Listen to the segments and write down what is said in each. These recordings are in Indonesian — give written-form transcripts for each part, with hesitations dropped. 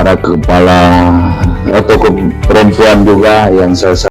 para kepala atau perempuan juga yang saya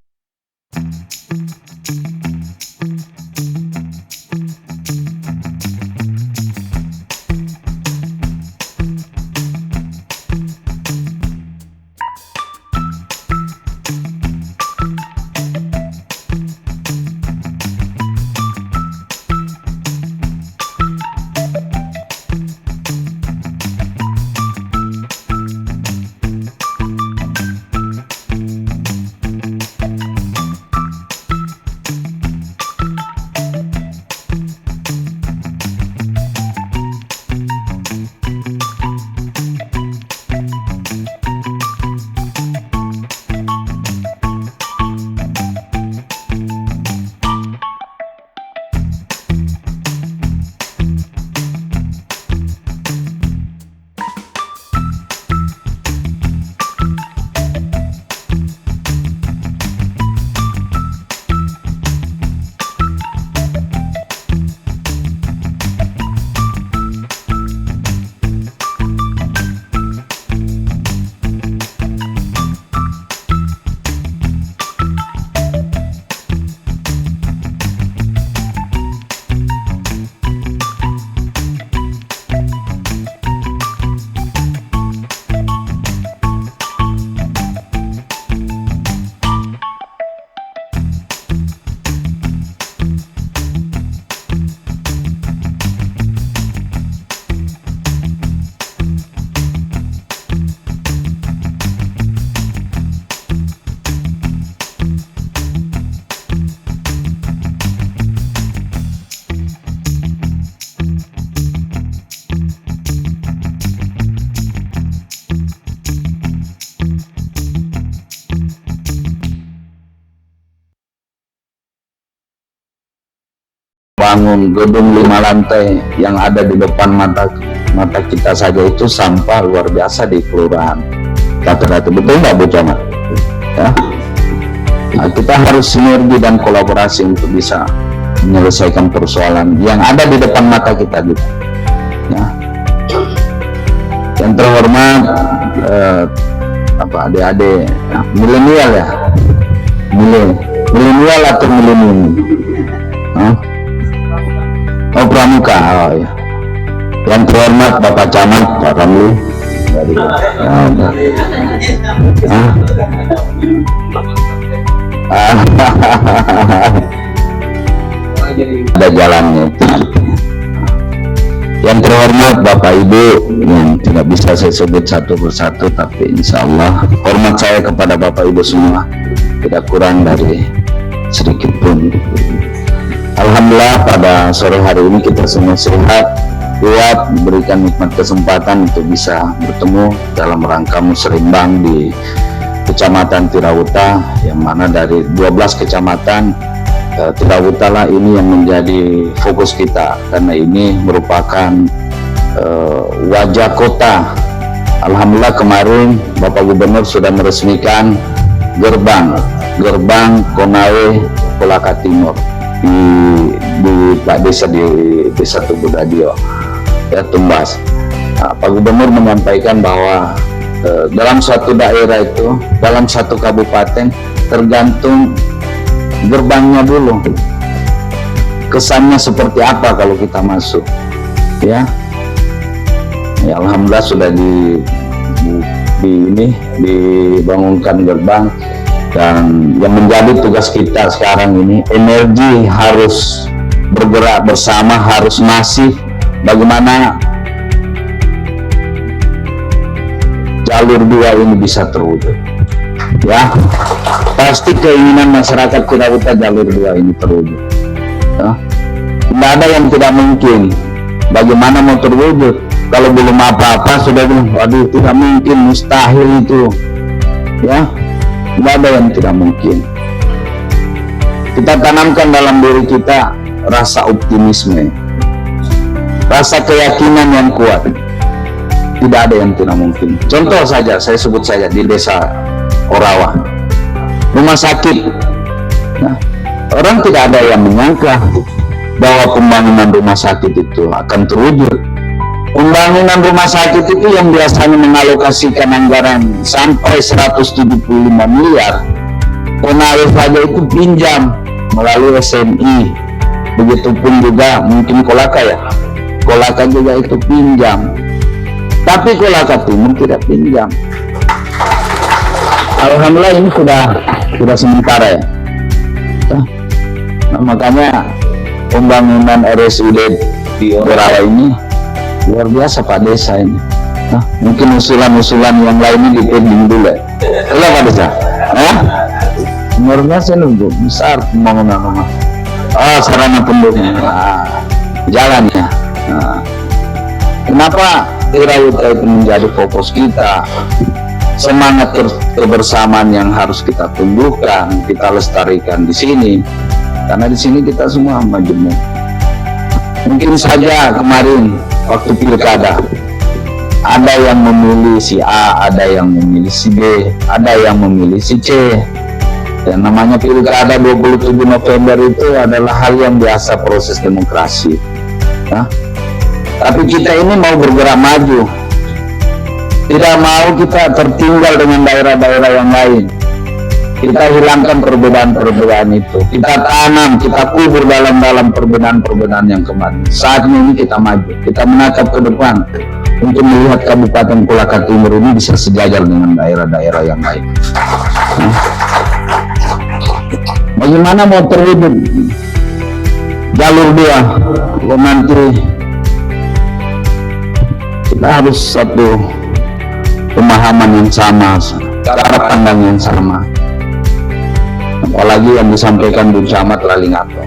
bangun gedung 5 lantai yang ada di depan mata kita saja itu sampah luar biasa di kelurahan rata-rata. Betul nggak Bu Camat? Ya. Nah, kita harus sinergi dan kolaborasi untuk bisa menyelesaikan persoalan yang ada di depan mata kita gitu. Ya. Yang terhormat adik-adik milenial ya, milenial atau milenium? Oh, pramuka. Oh ya. Yang terhormat Bapak Camat, Pak Ramli dari ada jalannya. Yang terhormat Bapak Ibu yang tidak bisa saya sebut satu persatu, tapi insya Allah hormat saya kepada Bapak Ibu semua tidak kurang dari sedikit pun. Alhamdulillah pada sore hari ini kita semua sehat, kuat, diberikan nikmat kesempatan untuk bisa bertemu dalam rangka musrembang di Kecamatan Tirawuta, yang mana dari 12 kecamatan Tirawuta lah ini yang menjadi fokus kita, karena ini merupakan wajah kota. Alhamdulillah kemarin Bapak Gubernur sudah meresmikan gerbang Konawe Kolaka Timur di Pak Desa, di Desa Tugudadio ya, Tumbas. Nah, Pak Gubernur menyampaikan bahwa dalam suatu daerah itu, dalam satu kabupaten tergantung gerbangnya dulu, kesannya seperti apa kalau kita masuk ya. Ya Alhamdulillah sudah dibangunkan gerbang. Dan yang menjadi tugas kita sekarang ini, energi harus bergerak bersama, harus masif. Bagaimana jalur 2 ini bisa terwujud ya. Pasti keinginan masyarakat Tirawuta jalur 2 ini terwujud ya. Tidak ada yang tidak mungkin. Bagaimana mau terwujud kalau belum apa-apa sudah bilang, waduh tidak mungkin, mustahil itu ya. Tidak ada yang tidak mungkin. Kita tanamkan dalam diri kita rasa optimisme, rasa keyakinan yang kuat. Tidak ada yang tidak mungkin. Contoh saja, saya sebut saja di Desa Orawa, rumah sakit. Nah, orang tidak ada yang menyangka bahwa pembangunan rumah sakit itu akan terwujud. Pembangunan rumah sakit itu yang biasanya mengalokasikan anggaran sampai 175 miliar, Konawe saja itu pinjam melalui SMI. Begitupun juga mungkin Kolaka ya, Kolaka juga itu pinjam, tapi Kolaka Timur tidak pinjam. Alhamdulillah ini sudah sementara ya. Nah, makanya pembangunan RSUD di Orawa ini luar biasa Pak Desa ini. Nah, mungkin usulan-usulan yang lainnya dipending dulu ya. Halo Pak Desa. Luar biasa ini besar pembangunan rumah. Sarana pendukung. Jalan ya. Kenapa Wirauta itu menjadi fokus kita? Semangat kebersamaan yang harus kita tumbuhkan, kita lestarikan di sini. Karena di sini kita semua majemuk. Mungkin saja kemarin waktu pilkada ada yang memilih si A, ada yang memilih si B, ada yang memilih si C. Dan namanya pilkada 27 November itu adalah hal yang biasa proses demokrasi. Nah, tapi kita ini mau bergerak maju. Tidak mau kita tertinggal dengan daerah-daerah yang lain. Kita hilangkan perbedaan-perbedaan itu. Kita tanam, kita kubur dalam perbedaan-perbedaan yang kemarin. Saatnya ini kita maju. Kita menatap ke depan untuk melihat Kabupaten Kolaka Timur ini bisa sejajar dengan daerah-daerah yang lain. Bagaimana mau terwujud jalur 2? Kalau nanti kita harus satu pemahaman yang sama, cara pandang yang sama. Apalagi yang disampaikan Bu Camat Lalingato.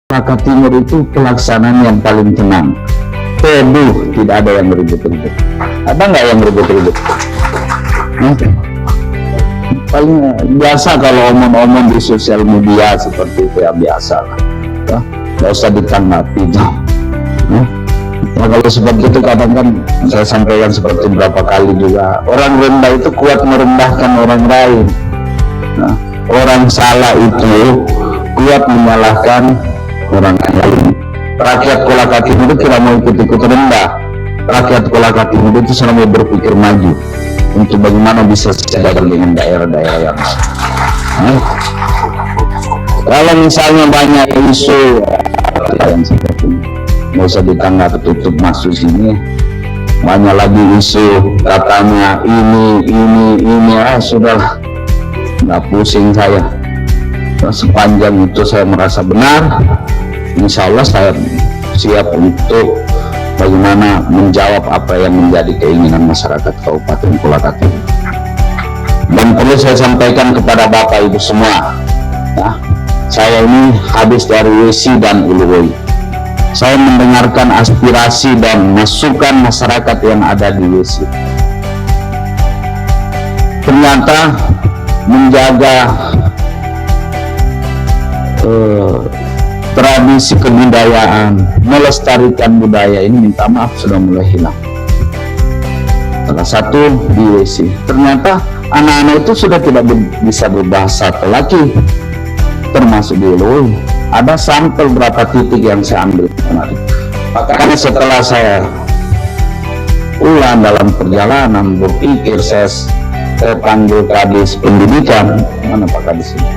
Kolaka Timur itu pelaksanaan yang paling tenang, teduh, tidak ada yang ribut-ribut. Ada nggak yang ribut-ribut? Paling biasa kalau omong-omong di sosial media seperti itu ya biasa lah, nggak usah ditanggapi. Nah, kalau seperti itu kadang kan saya sampaikan seperti berapa kali juga, orang rendah itu kuat merendahkan orang lain. Nah, orang salah itu kuat menyalahkan orang lain. Rakyat Kolaka Timur itu tidak mau ikut-ikut rendah. Rakyat Kolaka Timur itu selalu berpikir maju untuk bagaimana bisa sejajar dengan daerah-daerah yang lain. Kalau misalnya banyak isu yang seperti ini, nggak usah ditanggapi, tutup masuk sini. Banyak lagi isu katanya ini sudahlah, nggak pusing saya. Sepanjang itu saya merasa benar, insya Allah saya siap untuk bagaimana menjawab apa yang menjadi keinginan masyarakat Kabupaten Kolakata. Dan perlu saya sampaikan kepada Bapak Ibu semua, ya, saya ini habis dari WC dan Uluwoi. Saya mendengarkan aspirasi dan masukan masyarakat yang ada di WC. Ternyata menjaga tradisi kebudayaan, melestarikan budaya ini, minta maaf, sudah mulai hilang. Salah satu di WC, ternyata anak-anak itu sudah tidak bisa berbahasa lagi, termasuk di Uluwoi. Ada sampel berapa titik yang saya ambil kemarin. Makanya setelah saya ulang dalam perjalanan berpikir, saya panggil Kadis Pendidikan. Mana Pak Kadis ini?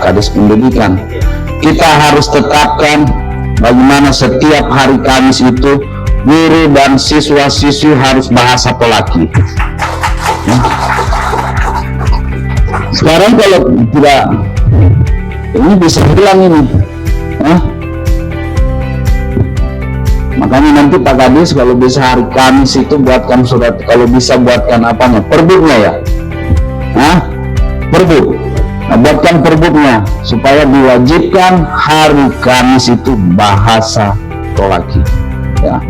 Kadis Pendidikan. Kita harus tetapkan bagaimana setiap hari Kamis itu guru dan siswa-siswi harus bahasa Polaki. Sekarang kalau tidak, ini bisa hilang ini. Makanya nanti Pak Kadis kalau bisa hari Kamis itu buatkan surat, kalau bisa buatkan apanya, perbuknya ya, perbuk. Nah, buatkan perbuknya supaya diwajibkan hari Kamis itu bahasa Polaki. Ya,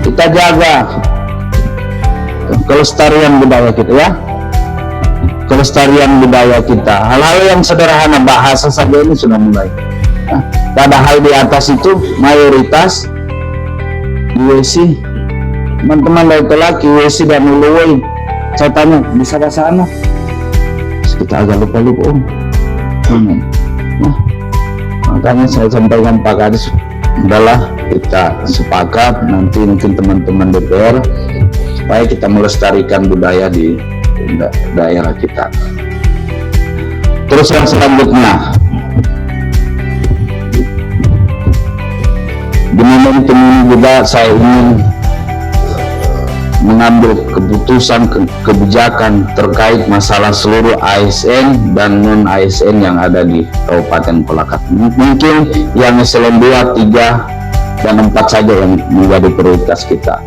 kita jaga kelestarian budaya kita, ya, kelestarian budaya kita. Hal-hal yang sederhana, bahasa saja ini sudah mulai. Nah, padahal di atas itu mayoritas WC, teman-teman dari Polaki, WC dan Uluwoi. Saya tanya, bisa bahasa apa? Kita agak lupa-lupa, Om. Nah, makanya saya sampaikan Pak Kadis, adalah kita sepakat nanti mungkin teman-teman DPR supaya kita melestarikan budaya di daerah kita. Terus yang selanjutnya, di momentum ini juga saya ingin mengambil keputusan kebijakan terkait masalah seluruh ASN dan non ASN yang ada di Kabupaten Kolakata. Mungkin yang eselon 2, 3, dan 4 saja yang menjadi prioritas kita.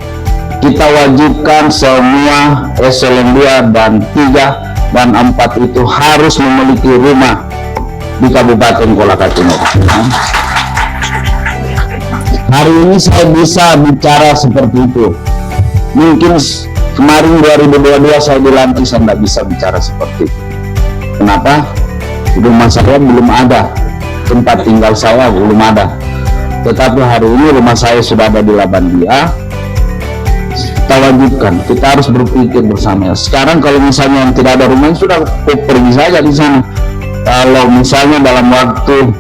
Kita wajibkan semua eselon 2 dan 3 dan 4 itu harus memiliki rumah di Kabupaten Kolakata ini. Hari ini saya bisa bicara seperti itu. Mungkin kemarin 2022 saya dilantik, saya tidak bisa bicara seperti itu. Kenapa? Rumah saya belum ada, tempat tinggal saya belum ada. Tetapi hari ini rumah saya sudah ada di Labandia. Kita wajibkan, kita harus berpikir bersama. Sekarang kalau misalnya yang tidak ada rumah, sudah pergi saja di sana. Kalau misalnya dalam waktu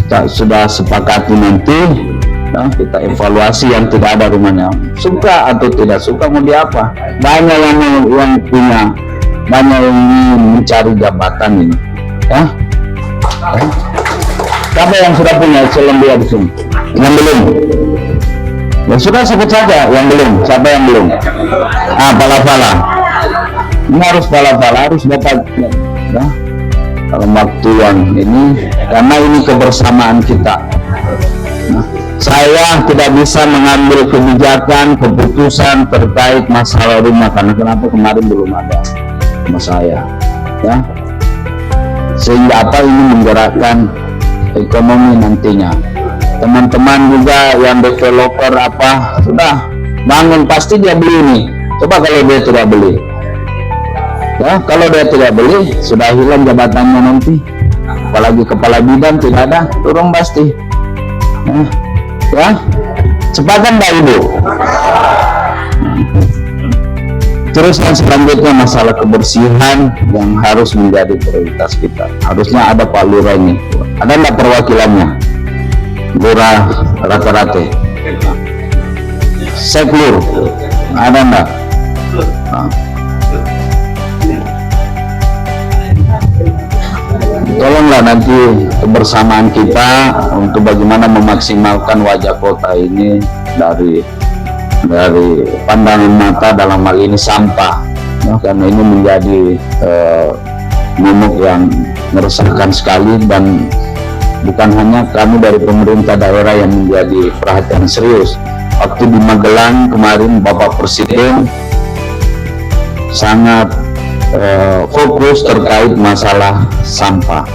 kita sudah sepakati nanti, nah, kita evaluasi yang tidak ada rumahnya, suka atau tidak suka mau di apa. Banyak yang punya, banyak yang ingin mencari jabatan ini, ya. Siapa yang sudah punya eselon 2 di sini? Yang belum? Ya sudah, sebut saja yang belum. Siapa yang belum? Pala-pala. Ini harus pala-pala, harus dapat, ya, dalam waktu yang ini, karena ini kebersamaan kita. Nah, saya tidak bisa mengambil kebijakan, keputusan terkait masalah rumah, karena kenapa kemarin belum ada rumah saya, ya. Sehingga apa, ini menggerakkan ekonomi nantinya. Teman-teman juga yang developer apa sudah bangun, pasti dia beli nih. Coba kalau dia tidak beli, ya, kalau dia tidak beli sudah hilang jabatannya nanti. Apalagi kepala bidang tidak ada, turun pasti. Ya, sepakat Mbak Ibu? Terus yang selanjutnya masalah kebersihan yang harus menjadi prioritas kita. Harusnya ada Pak Lurah ini. Ada nggak perwakilannya? Lurah rata-rata. Seklur, ada nggak? Nah. Tolonglah nanti kebersamaan kita untuk bagaimana memaksimalkan wajah kota ini dari pandangan mata, dalam hal ini sampah, ya, karena ini menjadi momok yang meresahkan sekali, dan bukan hanya kami dari pemerintah daerah yang menjadi perhatian serius. Waktu di Magelang kemarin Bapak Presiden sangat fokus terkait masalah sampah.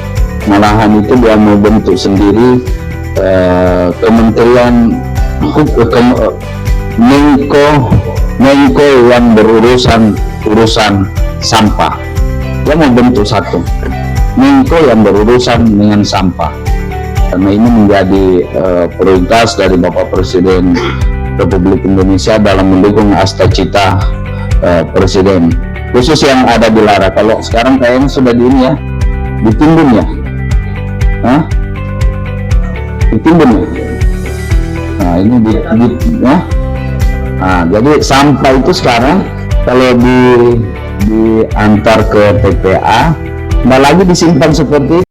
Malahan itu dia mau bentuk sendiri kementerian Menko yang berurusan sampah. Dia mau bentuk satu Menko yang berurusan dengan sampah, karena ini menjadi prioritas dari Bapak Presiden Republik Indonesia dalam mendukung Astacita Presiden, khusus yang ada di Lara. Kalau sekarang kayaknya sudah di ini ya, ditimbun ya, ditimbun ya. Nah ini jadi sampah itu sekarang kalau diantar ke TPA nggak lagi disimpan seperti itu.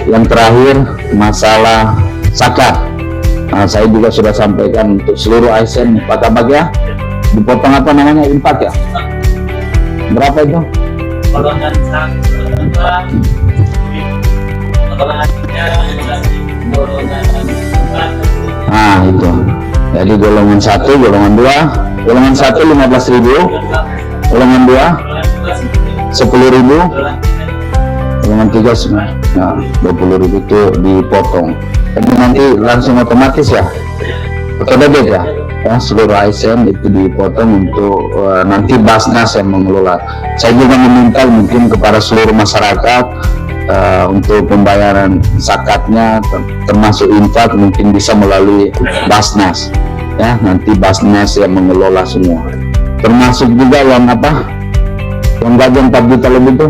Yang terakhir masalah zakat. Nah, saya juga sudah sampaikan untuk seluruh ASN Pak Kabak ya, dipotong apa namanya, infak ya. Berapa itu? Nah itu. Jadi golongan 1, golongan 2, golongan 1 15.000, golongan 2 10.000, golongan 3 20.000 itu dipotong. Tapi nanti langsung otomatis ya, otomatis ya, seluruh ASN itu dipotong untuk nanti Basnas yang mengelola. Saya juga meminta mungkin kepada seluruh masyarakat untuk pembayaran zakatnya termasuk infak mungkin bisa melalui Basnas ya, nanti Basnas yang mengelola semua, termasuk juga yang yang gaji 4 juta lebih itu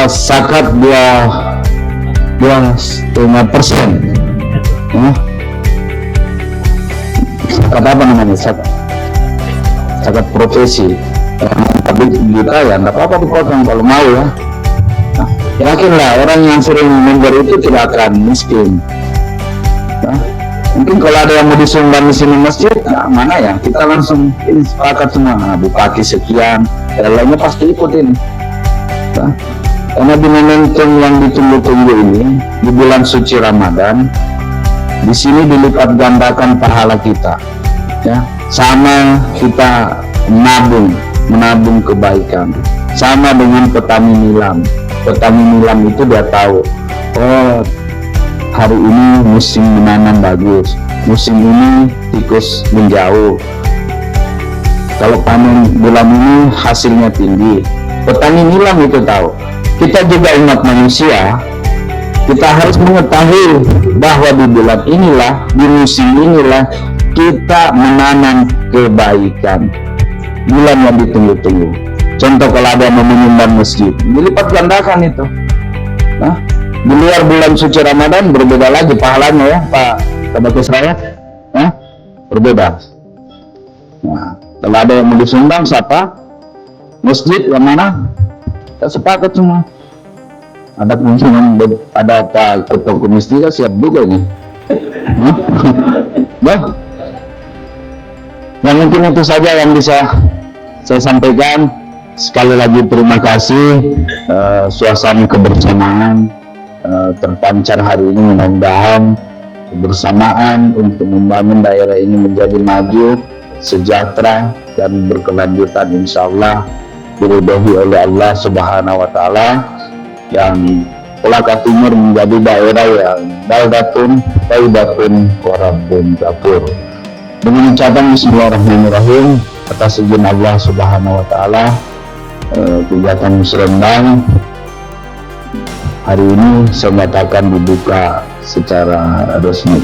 zakat 2,5%. Zakat apa namanya, zakat profesi. Tapi juta ya nggak apa-apa dipotong kalau mau ya. Yakinlah orang yang sering memberi itu tidak akan miskin. Mungkin kalau ada yang mau disumbang di sini masjid, mana ya, kita langsung ini sepakat semua, bupati sekian, dan lainnya pasti ikutin. Karena di momentum yang ditunggu-tunggu ini, di bulan suci Ramadan, di sini dilipat gandakan pahala kita, ya. Sama kita menabung kebaikan, sama dengan petani nilam. Petani nilam itu dia tahu, oh hari ini musim menanam bagus, musim ini tikus menjauh, kalau panen bulan ini hasilnya tinggi, petani nilam itu tahu. Kita juga umat manusia, kita harus mengetahui bahwa di bulan inilah, di musim inilah kita menanam kebaikan. Bulan yang ditunggu-tunggu. Contoh kalau ada yang menyumbang masjid, dilipat gandakan itu. Nah, di luar bulan suci Ramadan berbeda lagi pahalanya ya, Pak Kabakes Raya. Nah, berbeda. Nah, kalau ada yang mau disumbang siapa? Masjid yang mana? Kita sepakat semua. Ada kemungkinan ada Pak Ketua Komisi siap juga ini. Bah, yang mungkin itu saja yang bisa saya sampaikan. Sekali lagi terima kasih, suasana kebersamaan terpancar hari ini, mudah-mudahan kebersamaan untuk membangun daerah ini menjadi maju, sejahtera dan berkelanjutan, insya Allah diridhoi oleh Allah Subhanahu wa Ta'ala, yang Kolaka Timur menjadi daerah yang baldatun thayyibatun wa rabbun ghafur. Dengan ucapan bismillahirrahmanirrahim, atas izin Allah Subhanahu wa Ta'ala, kegiatan musrembang hari ini saya nyatakan dibuka secara resmi.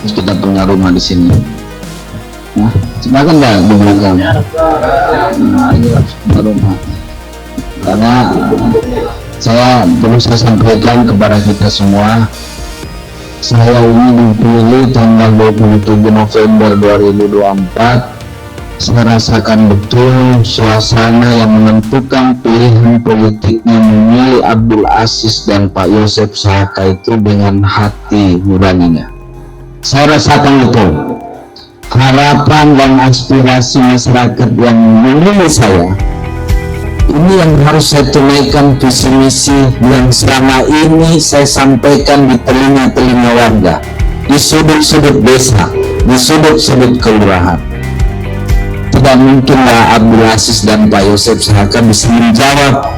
Kita punya rumah di sini. Nah, silakan nggak di belakang. Nah, ini rumah. Karena saya perlu saya sampaikan kepada kita semua, saya ini dipilih tanggal 27 November 2024. Saya rasakan betul suasana yang menentukan pilihan politiknya memilih Abdul Aziz dan Pak Yosef Sahaka itu dengan hati nuraninya. Saya rasakan betul harapan dan aspirasi masyarakat yang memilih saya. Ini yang harus saya tunaikan, visi misi yang selama ini saya sampaikan di telinga-telinga warga, di sudut-sudut desa, di sudut-sudut kelurahan. Tidak mungkinlah Abdul Aziz dan Pak Yosef Sahaka bisa menjawab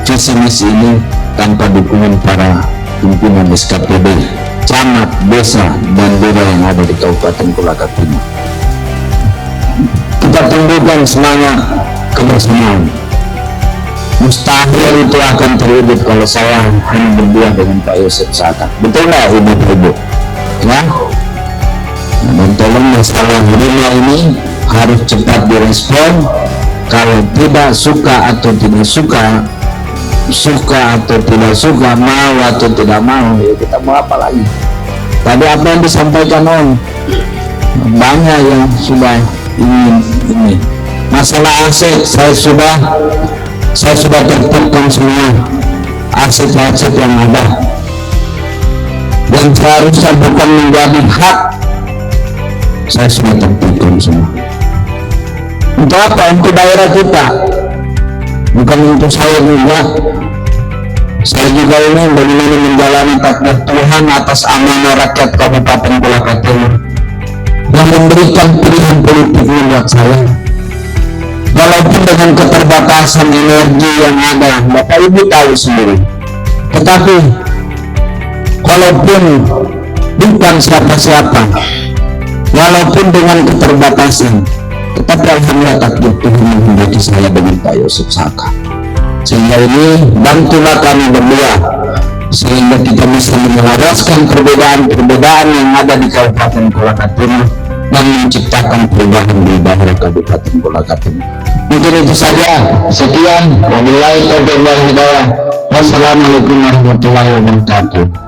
visi misi ini tanpa dukungan para pimpinan SKPD, camat, desa, dan lurah yang ada di Kabupaten Kolaka Timur. Kita tumbuhkan semangat kebersamaan. Mustahil itu akan terwujud kalau saya hanya berdua dengan Pak Yosef Sahaka. Betul nggak ibu-ibu? Ya. Dan tolong masalah rumah ini harus cepat direspon. Kalau tidak suka atau tidak suka, suka atau tidak suka, mau atau tidak mau, ya kita mau apa lagi? Tadi apa yang disampaikan Om, banyak yang sudah ingin ini. Masalah aset saya sudah tertipkan semua aset-aset yang ada, dan seharusnya bukan menjadi hak, saya sudah tertipkan semua. Untuk apa? Untuk daerah kita, bukan untuk saya juga. Saya juga ingin bagaimana menjalani takdir Tuhan atas amanah rakyat Kabupaten Kolaka Timur yang memberikan pilihan politiknya buat saya. Walaupun dengan keterbatasan energi yang ada, Bapak Ibu tahu sendiri, Tetapi walaupun bukan siapa-siapa, walaupun dengan keterbatasan, tetapi alhamdulillah takdir Tuhan memberi saya dengan Pak Yusuf Saka. Sehingga ini bantulah kami berdua, sehingga kita bisa menyelaraskan perbedaan-perbedaan yang ada di Kabupaten Kolaka-Timur dan menciptakan perubahan di daerah Kabupaten Kolaka-Timur. Mungkin itu saja. Sekian. Wabillahi taufiq wal hidayah. Wassalamualaikum warahmatullahi wabarakatuh.